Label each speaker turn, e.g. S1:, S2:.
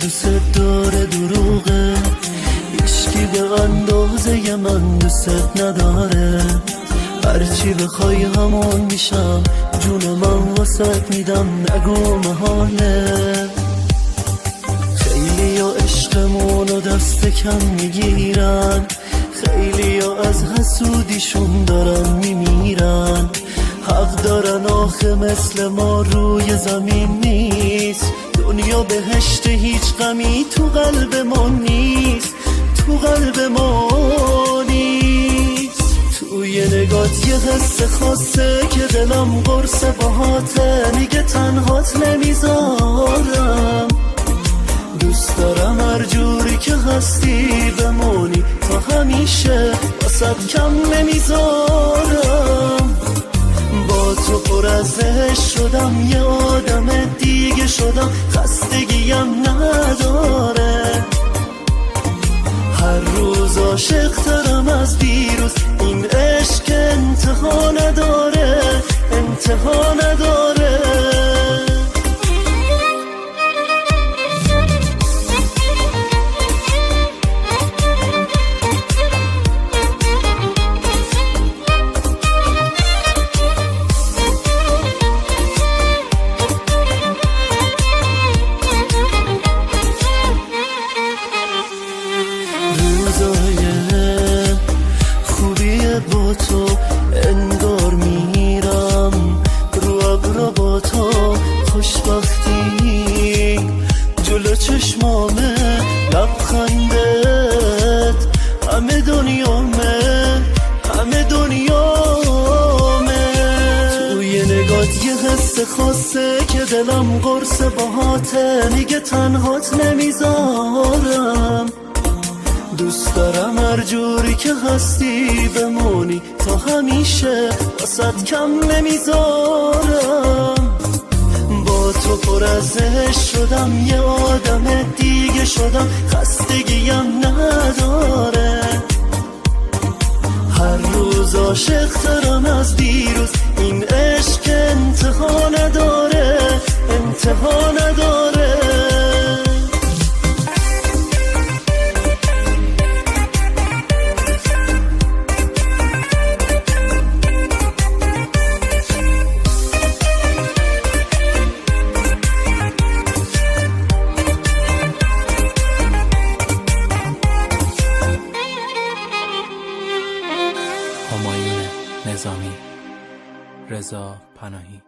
S1: دوست داره دروغه، هیچکی به اندازه من دوست نداره. هرچی بخوای همون میشم، جون من واسط میدم، نگو محاله. خیلی یا عشقمونو دست کم میگیرن، خیلی یا از حسودیشون دارن میمیرن. حق دارن آخه مثل ما روی زمین نیست، دنیا بهشت هیچ غمی تو قلب ما نیست، تو قلب ما نیست. توی نگات یه حس خاصه که دلم قرص باهاته، میگه تنهات نمیذارم. دوست دارم هر جوری که هستی بمونی تا همیشه، واسد کم نمیذارم. با تو پر از عشق شدم، یه آدم دیگه شدم، خستگیم نداره. هر روز عاشق ترم از دیروز، این عشق انتها نداره، انتها نداره. با تو انگار میرم رو ابرا، با تو خوشبختی جلو چشمامه، لبخندت همه دنیامه، همه دنیامه. توی نگات یه حس خاصه که دلم قرص باهاته، میگه تنهات نمیذارم. دوست دارم هر جوری که هستی بمونی تا همیشه، واسد کم نمیذارم. با تو پر از عشق شدم، یه آدم دیگه شدم، خستگیم نداره. هر روز عاشق ترم از دیروز، این عشق انتها نداره، انتها نداره.
S2: همایون نظامی، رضا پناهی.